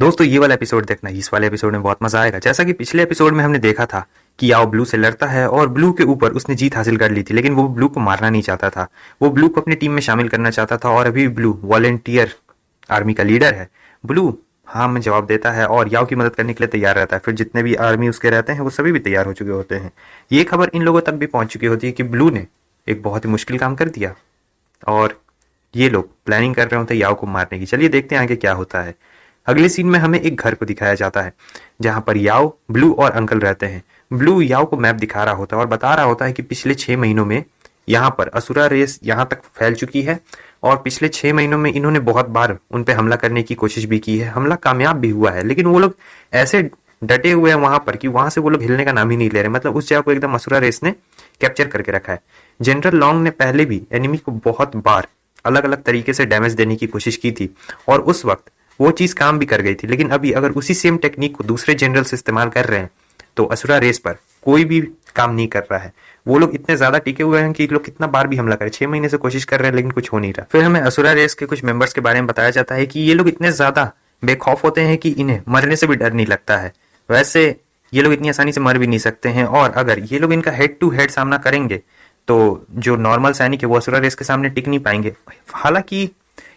दोस्तों ये वाला एपिसोड देखना, इस वाले एपिसोड में बहुत मजा आएगा। जैसा कि पिछले एपिसोड में हमने देखा था कि याओ ब्लू से लड़ता है और ब्लू के ऊपर उसने जीत हासिल कर ली थी, लेकिन वो ब्लू को मारना नहीं चाहता था। वो ब्लू को अपनी टीम में शामिल करना चाहता था और अभी ब्लू वॉलेंटियर आर्मी का लीडर है। ब्लू हाँ में जवाब देता है और याओ की मदद करने के लिए तैयार रहता है। फिर जितने भी आर्मी उसके रहते हैं वो सभी भी तैयार हो चुके होते हैं। ये खबर इन लोगों तक भी पहुंच चुकी होती है कि ब्लू ने एक बहुत ही मुश्किल काम कर दिया और ये लोग प्लानिंग कर रहे होते हैं याओ को मारने की। चलिए देखते हैं आगे क्या होता है। अगले सीन में हमें एक घर को दिखाया जाता है जहां पर याओ, ब्लू और अंकल रहते हैं। ब्लू याओ को मैप दिखा रहा होता है और बता रहा होता है कि पिछले 6 महीनों में यहाँ पर असुरा रेस यहाँ तक फैल चुकी है और पिछले 6 महीनों में इन्होंने बहुत बार उन पे हमला करने की कोशिश भी की है। हमला कामयाब भी हुआ है, लेकिन वो लोग ऐसे डटे हुए हैं वहां पर कि वहां से वो लोग हिलने का नाम ही नहीं ले रहे। मतलब उस जगह को एकदम असुरा रेस ने कैप्चर करके रखा है। जनरल लॉन्ग ने पहले भी एनिमी को बहुत बार अलग अलग तरीके से डैमेज देने की कोशिश की थी और उस वक्त वो चीज काम भी कर गई थी। लेकिन अभी अगर उसी सेम टेक्निक को दूसरे जनरल्स इस्तेमाल कर रहे हैं तो असुरा रेस पर कोई भी काम नहीं कर रहा है। वो लोग इतने ज्यादा टिके हुए हैं कि लोग कितना बार भी हमला करें, 6 महीने से कोशिश कर रहे हैं लेकिन कुछ हो नहीं रहा। फिर हमें असुरा रेस के कुछ मेंबर्स के बारे में बताया जाता है कि ये लोग इतने ज्यादा बेखौफ होते हैं कि इन्हें मरने से भी डर नहीं लगता है। वैसे ये लोग इतनी आसानी से मर भी नहीं सकते हैं और अगर ये लोग इनका हेड टू हेड सामना करेंगे तो जो नॉर्मल सैनिक है वो असुरा रेस के सामने टिक नहीं पाएंगे। हालांकि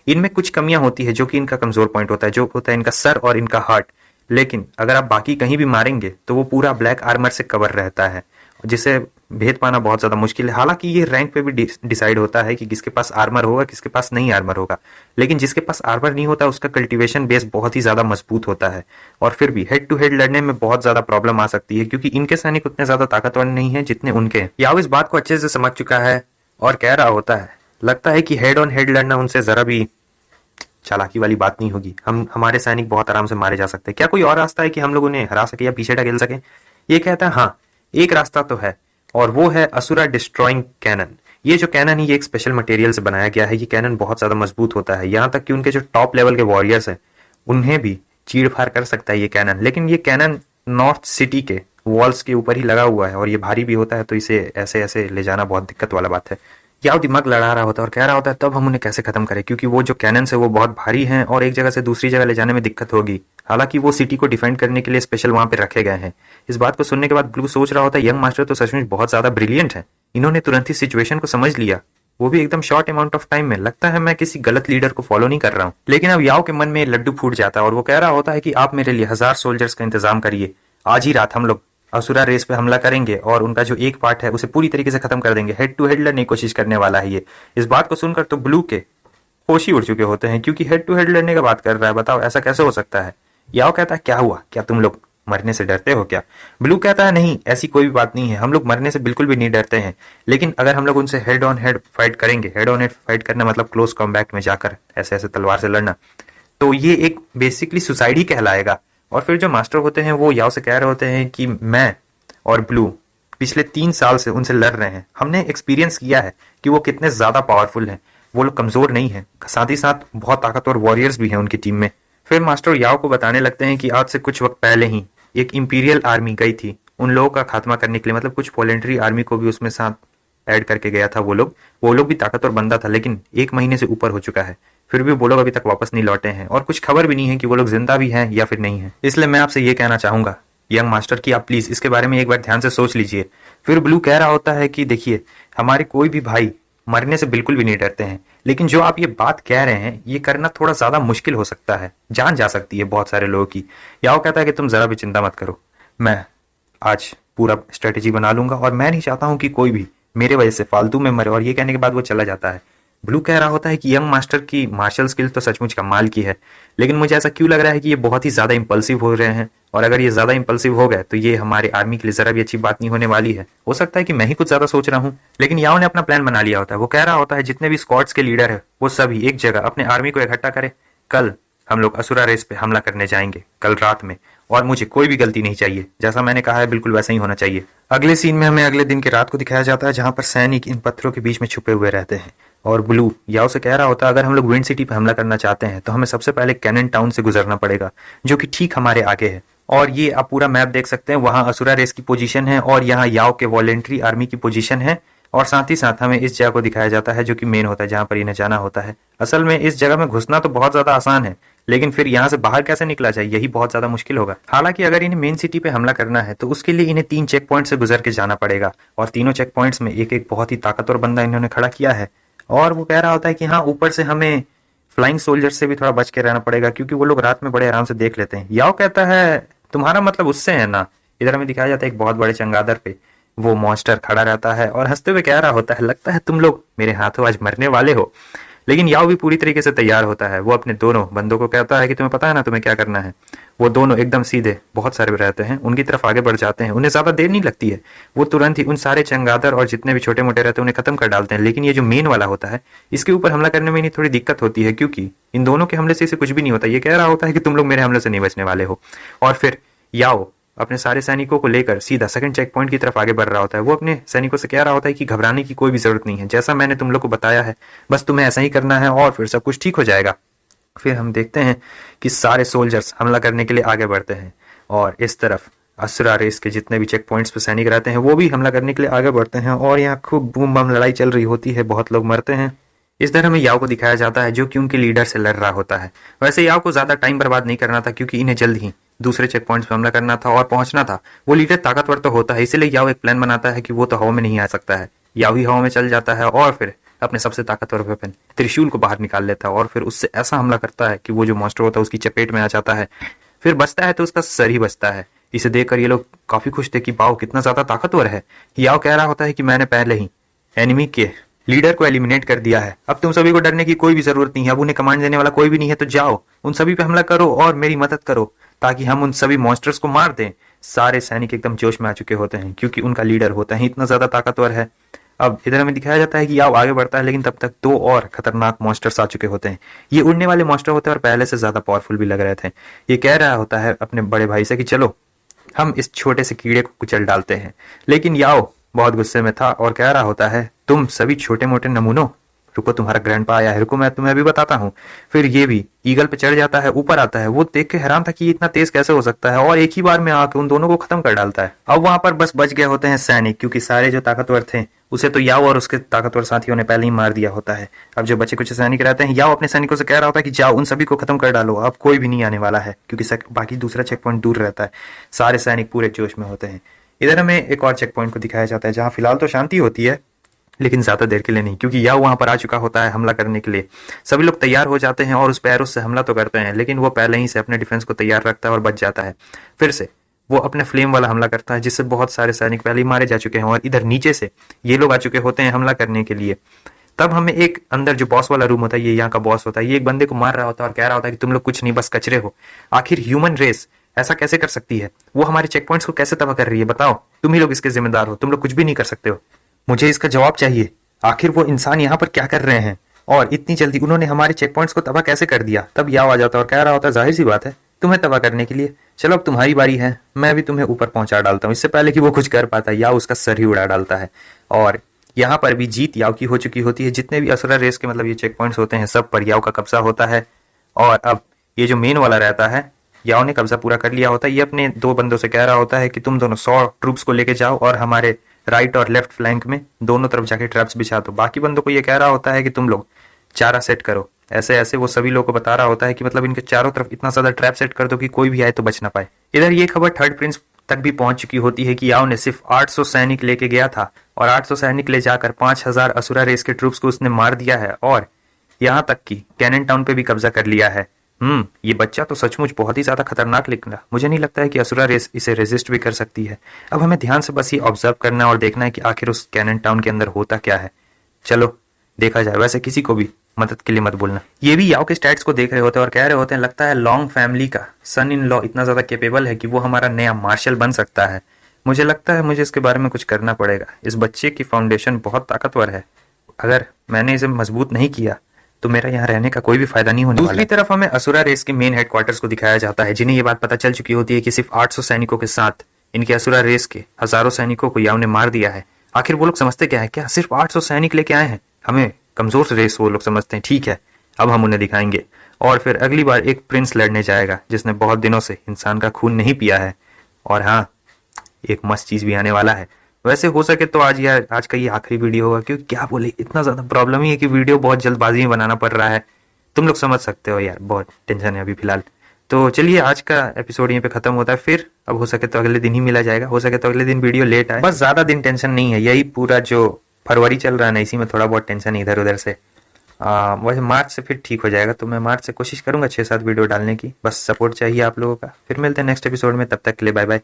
इनमें कुछ कमियां होती है जो कि इनका कमजोर पॉइंट होता है, जो होता है इनका सर और इनका हार्ट। लेकिन अगर आप बाकी कहीं भी मारेंगे तो वो पूरा ब्लैक आर्मर से कवर रहता है, जिसे भेद पाना बहुत ज्यादा मुश्किल है। हालांकि ये रैंक पे भी डिसाइड होता है कि किसके पास आर्मर होगा, किसके पास नहीं आर्मर होगा। लेकिन जिसके पास आर्मर नहीं होता उसका कल्टीवेशन बेस बहुत ही ज्यादा मजबूत होता है और फिर भी हेड टू हेड लड़ने में बहुत ज्यादा प्रॉब्लम आ सकती है क्योंकि इनके सैनिक उतने ज्यादा ताकतवर नहीं है जितने उनके हैं। याव इस बात को अच्छे से समझ चुका है और कह रहा होता है, लगता है कि हेड ऑन हेड लड़ना उनसे जरा भी चालाकी वाली बात नहीं होगी। हमारे सैनिक बहुत आराम से मारे जा सकते हैं। क्या कोई और रास्ता है कि हम लोग उन्हें हरा सके या पीछे ढकेल सके? ये कहता है हाँ, एक रास्ता तो है और वो है असुरा डिस्ट्रॉइंग कैनन। ये जो कैनन है ये एक स्पेशल मटेरियल से बनाया गया है। ये कैनन बहुत ज्यादा मजबूत होता है, यहाँ तक कि उनके जो टॉप लेवल के वॉरियर्स हैं उन्हें भी चीड़ फाड़ कर सकता है ये कैनन। लेकिन ये कैनन नॉर्थ सिटी के वॉल्स के ऊपर ही लगा हुआ है और ये भारी भी होता है, तो इसे ऐसे ऐसे ले जाना बहुत दिक्कत वाला बात है। याव दिमाग लड़ा रहा होता है और कह रहा होता है तब हम उन्हें कैसे खत्म करें, क्योंकि वो जो कैनन्स है वो बहुत भारी हैं और एक जगह से दूसरी जगह ले जाने में दिक्कत होगी। हालांकि वो सिटी को डिफेंड करने के लिए स्पेशल वहां पे रखे गए हैं। इस बात को सुनने के बाद ब्लू सोच रहा होता है यंग मास्टर तो सचमुच बहुत ज्यादा ब्रिलियंट है, इन्होंने तुरंत ही सिचुएशन को समझ लिया, वो भी एकदम शॉर्ट अमाउंट ऑफ टाइम में। लगता है मैं किसी गलत लीडर को फॉलो नहीं कर रहा हूँ। लेकिन अब याव के मन में लड्डू फूट जाता है और वो कह रहा होता है कि आप मेरे लिए 1000 सोल्जर्स का इंतजाम करिए। आज ही रात हम लोग असुरा रेस पे हमला करेंगे और उनका जो एक पार्ट है उसे पूरी तरीके से खत्म कर देंगे। हेड टू हेड लड़ने की कोशिश करने वाला है ये। इस बात को सुनकर तो ब्लू के होश ही उड़ चुके होते हैं, क्योंकि हेड टू हेड लड़ने का बात कर रहा है। बताओ ऐसा कैसे हो सकता है? याओ कहता है क्या हुआ, क्या तुम लोग मरने से डरते हो क्या? ब्लू कहता है नहीं, ऐसी कोई भी बात नहीं है, हम लोग मरने से बिल्कुल भी नहीं डरते हैं। लेकिन अगर हम लोग उनसे हेड ऑन हेड फाइट करेंगे, हेड ऑन हेड फाइट करना मतलब क्लोज कॉम्बैट में जाकर ऐसे ऐसे तलवार से लड़ना, तो ये एक बेसिकली सुसाइड ही कहलाएगा। और फिर जो मास्टर होते हैं वो याओ से कह रहे होते हैं कि मैं और ब्लू पिछले 3 साल से उनसे लड़ रहे हैं, हमने एक्सपीरियंस किया है कि वो कितने ज्यादा पावरफुल हैं। वो लोग कमजोर नहीं है, साथ ही साथ बहुत ताकतवर वॉरियर्स भी हैं उनकी टीम में। फिर मास्टर याओ को बताने लगते हैं कि आज से कुछ वक्त पहले ही एक इंपीरियल आर्मी गई थी उन लोगों का खात्मा करने के लिए। मतलब कुछ वॉलेंट्री आर्मी को भी उसमें साथ ऐड करके गया था वो लोग भी ताकतवर बंदा था, लेकिन 1 महीने से ऊपर हो चुका है। फिर भी वो लोग अभी तक वापस नहीं लौटे हैं और कुछ खबर भी नहीं है कि वो लोग जिंदा भी हैं या फिर नहीं है। इसलिए मैं आपसे ये कहना चाहूंगा यंग मास्टर की आप प्लीज इसके बारे में एक बार ध्यान से सोच लीजिए। फिर ब्लू कह रहा होता है कि देखिए हमारे कोई भी भाई मरने से बिल्कुल भी नहीं डरते हैं, लेकिन जो आप ये बात कह रहे हैं ये करना थोड़ा ज्यादा मुश्किल हो सकता है, जान जा सकती है बहुत सारे लोगों की। याओ कहता है कि तुम जरा भी चिंता मत करो, मैं आज पूरा स्ट्रेटेजी बना लूंगा और मैं नहीं चाहता हूं कि कोई भी मेरे वजह से फालतू में मरे। और ये कहने के बाद वो चला जाता है। ब्लू कह रहा होता है कि यंग मास्टर की मार्शल स्किल तो सचमुच कमाल की है, लेकिन मुझे ऐसा क्यों लग रहा है कि ये बहुत ही ज्यादा इंपल्सिव हो रहे हैं और अगर ये ज्यादा इंपल्सिव हो गए तो ये हमारे आर्मी के लिए जरा भी अच्छी बात नहीं होने वाली है। हो सकता है कि मैं ही कुछ ज्यादा सोच रहा हूँ। लेकिन याओ ने अपना प्लान बना लिया होता है। वो कह रहा होता है जितने भी स्क्वाड्स के लीडर है वो सभी एक जगह अपने आर्मी को इकट्ठा करे, कल हम लोग असुरा रेस पे हमला करने जाएंगे कल रात में, और मुझे कोई भी गलती नहीं चाहिए, जैसा मैंने कहा है बिल्कुल वैसा ही होना चाहिए। अगले सीन में हमें अगले दिन की रात को दिखाया जाता है जहां पर सैनिक इन पत्थरों के बीच में छुपे हुए रहते हैं और ब्लू याओ से कह रहा होता है अगर हम लोग विंड सिटी पे हमला करना चाहते हैं तो हमें सबसे पहले कैनन टाउन से गुजरना पड़ेगा, जो कि ठीक हमारे आगे है। और ये आप पूरा मैप देख सकते हैं, वहां असुरा रेस की पोजीशन है और यहाँ याओ के वॉलेंट्री आर्मी की पोजीशन है। और साथ ही साथ हमें इस जगह को दिखाया जाता है जो कि मेन होता है, जहां पर इन्हें जाना होता है। असल में इस जगह में घुसना तो बहुत ज्यादा आसान है, लेकिन फिर यहाँ से बाहर कैसे निकला जाए, यही बहुत ज्यादा मुश्किल होगा। हालांकि अगर इन्हें मेन सिटी पे हमला करना है तो उसके लिए इन्हें 3 चेक पॉइंट से गुजर के जाना पड़ेगा, और तीनों चेक पॉइंट्स में एक एक बहुत ही ताकतवर बंदा इन्होंने खड़ा किया है। और वो कह रहा होता है कि हाँ, ऊपर से हमें फ्लाइंग सोल्जर से भी थोड़ा बच के रहना पड़ेगा, क्योंकि वो लोग रात में बड़े आराम से देख लेते हैं। याओ कहता है तुम्हारा मतलब उससे है ना। इधर हमें दिखाया जाता है एक बहुत बड़े चमगादड़ पे वो मॉन्स्टर खड़ा रहता है और हंसते हुए कह रहा होता है, लगता है तुम लोग मेरे हाथों आज मरने वाले हो। लेकिन याओ भी पूरी तरीके से तैयार होता है। वो अपने दोनों बंदों को कहता है कि तुम्हें पता है ना तुम्हें क्या करना है। वो दोनों एकदम सीधे, बहुत सारे रहते हैं, उनकी तरफ आगे बढ़ जाते हैं। उन्हें ज्यादा देर नहीं लगती है, वो तुरंत ही उन सारे चमगादड़ और जितने भी छोटे मोटे रहते हैं उन्हें खत्म कर डालते हैं। लेकिन ये जो मेन वाला होता है, इसके ऊपर हमला करने में इन्हें थोड़ी दिक्कत होती है, क्योंकि इन दोनों के हमले से इसे कुछ भी नहीं होता। ये कह रहा होता है कि तुम लोग मेरे हमले से नहीं बचने वाले हो। और फिर याओ अपने सारे सैनिकों को लेकर सीधा सेकंड चेक पॉइंट की तरफ आगे बढ़ रहा होता है। वो अपने सैनिकों से कह रहा होता है कि घबराने की कोई भी जरूरत नहीं है, जैसा मैंने तुम लोग को बताया है बस तुम्हें ऐसा ही करना है और फिर सब कुछ ठीक हो जाएगा। फिर हम देखते हैं कि सारे सोल्जर्स हमला करने के लिए आगे बढ़ते हैं, और इस तरफ असुरा रेस के जितने भी चेक पॉइंट्स पे सैनिक रहते हैं वो भी हमला करने के लिए आगे बढ़ते हैं, और यहाँ खूब बूम बम लड़ाई चल रही होती है, बहुत लोग मरते हैं। इस तरह हमें याओ को दिखाया जाता है जो कि उनके लीडर से लड़ रहा होता है। वैसे याओ को ज्यादा टाइम बर्बाद नहीं करना था, क्योंकि इन्हें जल्द ही दूसरे चेक पॉइंट्स पे हमला करना था और पहुंचना था। वो लीडर ताकतवर तो होता है, इसलिए याओ एक प्लान बनाता है कि वो तो हवा में नहीं आ सकता है। याओ ही हवा में चल जाता है और फिर अपने सबसे ताकतवर वेपन त्रिशूल को बाहर निकाल लेता है और फिर उससे ऐसा हमला करता है कि वो जो मॉन्स्टर होता है उसकी चपेट में आ जाता है। फिर बचता है तो उसका सर ही बचता है। इसे देखकर ये लोग काफी खुश थे कि वाओ कितना ज्यादा ताकतवर है। याओ कह रहा होता है कि मैंने पहले ही एनिमी के लीडर को एलिमिनेट कर दिया है, अब तुम सभी को डरने की कोई भी जरूरत नहीं है। अब उन्हें कमांड देने वाला कोई भी नहीं है, तो जाओ उन सभी पे हमला करो और मेरी मदद करो ताकि हम उन सभी मॉन्स्टर्स को मार दें। सारे सैनिक एकदम जोश में आ चुके होते हैं, क्योंकि उनका लीडर होता है इतना ज्यादा ताकतवर है। अब इधर हमें दिखाया जाता है कि याओ आगे बढ़ता है, लेकिन तब तक 2 और खतरनाक मॉन्स्टर्स आ चुके होते हैं। ये उड़ने वाले मॉन्स्टर होते हैं और पहले से ज्यादा पावरफुल भी लग रहे थे। ये कह रहा होता है अपने बड़े भाई से कि चलो हम इस छोटे से कीड़े को कुचल डालते हैं। लेकिन याओ बहुत गुस्से में था और कह रहा होता है, तुम सभी छोटे मोटे नमूनों, रुको तुम्हारा ग्रैंडपा आया है, रुको मैं तुम्हें अभी बताता हूँ। फिर ये भी ईगल पे चढ़ जाता है, ऊपर आता है। वो देख के हैरान था कि ये इतना तेज कैसे हो सकता है, और एक ही बार में आके उन दोनों को खत्म कर डालता है। अब वहां पर बस बच गए होते हैं सैनिक, क्योंकि सारे जो ताकतवर थे उसे तो याओ और उसके ताकतवर साथियों ने पहले ही मार दिया होता है। अब जो बचे कुछ सैनिक रहते हैं, याओ अपने सैनिकों से कह रहा होता है कि जाओ उन सभी को खत्म कर डालो, अब कोई भी नहीं आने वाला है, क्योंकि बाकी दूसरा चेक पॉइंट दूर रहता है। सारे सैनिक पूरे जोश में होते हैं। इधर हमें एक और चेक पॉइंट को दिखाया जाता है जहां फिलहाल तो शांति होती है, लेकिन ज्यादा देर के लिए नहीं, क्योंकि याओ वहां पर आ चुका होता है हमला करने के लिए। सभी लोग तैयार हो जाते हैं और उस पैरों से हमला तो करते हैं, लेकिन वो पहले ही से अपने डिफेंस को तैयार रखता है और बच जाता है। फिर से वो अपने फ्लेम वाला हमला करता है, जिससे बहुत सारे सैनिक पहले ही मारे जा चुके हैं, और इधर नीचे से ये लोग आ चुके होते हैं हमला करने के लिए। तब हमें एक अंदर जो बॉस वाला रूम होता है, ये यहाँ का बॉस होता है, ये एक बंदे को मार रहा होता है और कह रहा होता है कि तुम लोग कुछ नहीं, बस कचरे हो। आखिर ह्यूमन रेस ऐसा कैसे कर सकती है? वो हमारे चेक पॉइंट्स को कैसे तबाह कर रही है? बताओ, तुम ही लोग इसके जिम्मेदार हो, तुम लोग कुछ भी नहीं कर सकते हो। मुझे इसका जवाब चाहिए। आखिर वो इंसान यहाँ पर क्या कर रहे हैं, और इतनी जल्दी उन्होंने हमारे चेक पॉइंट्स को तबाह कैसे कर दिया? तब याओ आ जाता है और कह रहा होता है, जाहिर सी बात है, तुम्हें तबाह करने के लिए। चलो अब तुम्हारी बारी है, मैं भी तुम्हें ऊपर पहुंचा डालता हूँ। इससे पहले कि वो कुछ कर पाता है, याओ उसका सर ही उड़ा डालता है, और यहाँ पर भी जीत याओ की हो चुकी होती है। जितने भी असुरा रेस के मतलब ये चेक पॉइंट्स होते हैं, सब पर याओ का कब्जा होता है। और अब ये जो मेन वाला रहता है, याओ ने कब्जा पूरा कर लिया होता है। ये अपने 2 बंदों से कह रहा होता है कि तुम दोनों 100 ट्रूप्स को लेके जाओ और हमारे राइट और लेफ्ट फ्लैंक में दोनों तरफ जाके ट्रैप्स बिछा दो। बाकी बंदों को ये कह रहा होता है कि तुम लोग चारा सेट करो। ऐसे ऐसे वो सभी लोगों को बता रहा होता है कि मतलब इनके चारों तरफ इतना ज्यादा ट्रैप सेट कर दो कि कोई भी आए तो बच ना पाए। इधर ये खबर थर्ड प्रिंस तक भी पहुंच चुकी होती है कि याओ ने सिर्फ 800 सैनिक लेके गया था, और 800 सैनिक ले जाकर 5000 असुरा रेस के ट्रूप्स को उसने मार दिया है, और यहाँ तक कि कैनन टाउन पे भी कब्जा कर लिया है। ये बच्चा तो सचमुच बहुत ही ज्यादा खतरनाक निकला। मुझे नहीं लगता है कि असुरा रेस इसे रेजिस्ट भी कर सकती है। अब हमें ध्यान से बस ये ऑब्जर्व करना और देखना है कि आखिर उस कैनन टाउन के अंदर होता क्या है। चलो देखा जाए। वैसे किसी को भी मदद के लिए मत बोलना। ये भी याओ के स्टैट्स को देख रहे होते हैं और कह रहे होते हैं, लगता है लॉन्ग फैमिली का सन इन लॉ इतना ज्यादा कैपेबल है कि वो हमारा नया मार्शल बन सकता है। मुझे लगता है मुझे इसके बारे में कुछ करना पड़ेगा। इस बच्चे की फाउंडेशन बहुत ताकतवर है, अगर मैंने इसे मजबूत नहीं किया तो मेरा यहाँ रहने का कोई भी फायदा नहीं होने वाला। दूसरी तरफ हमें असुरा रेस के मेन हेडक्वार्टर्स को दिखाया जाता है, जिन्हें ये बात पता चल चुकी होती है कि सिर्फ 800 सैनिकों के साथ इनके असुरा रेस के हजारों सैनिकों को याओ ने मार दिया है। आखिर वो लोग समझते क्या है? क्या सिर्फ 800 सैनिक लेके आए हैं? हमें कमजोर रेस वो लोग समझते हैं। ठीक है, अब हम उन्हें दिखाएंगे। और फिर अगली बार एक प्रिंस लड़ने जाएगा जिसने बहुत दिनों से इंसान का खून नहीं पिया है। और हाँ, एक मस्त चीज भी आने वाला है। वैसे हो सके तो आज का ये आखिरी वीडियो होगा, क्योंकि क्या बोले, इतना ज्यादा प्रॉब्लम ही है कि वीडियो बहुत जल्दबाजी में बनाना पड़ रहा है। तुम लोग समझ सकते हो यार, बहुत टेंशन है अभी फिलहाल। तो चलिए आज का एपिसोड यहीं पे खत्म होता है, फिर अब हो सके तो अगले दिन ही मिला जाएगा, हो सके तो अगले दिन वीडियो लेट आए, बस ज्यादा दिन टेंशन नहीं है, यही पूरा जो फरवरी चल रहा है ना, इसी में थोड़ा बहुत टेंशन इधर उधर से। वैसे मार्च से फिर ठीक हो जाएगा, तो मैं मार्च से कोशिश करूंगा 6-7 वीडियो डालने की, बस सपोर्ट चाहिए आप लोगों का। फिर मिलते हैं नेक्स्ट एपिसोड में, तब तक के लिए बाय बाय।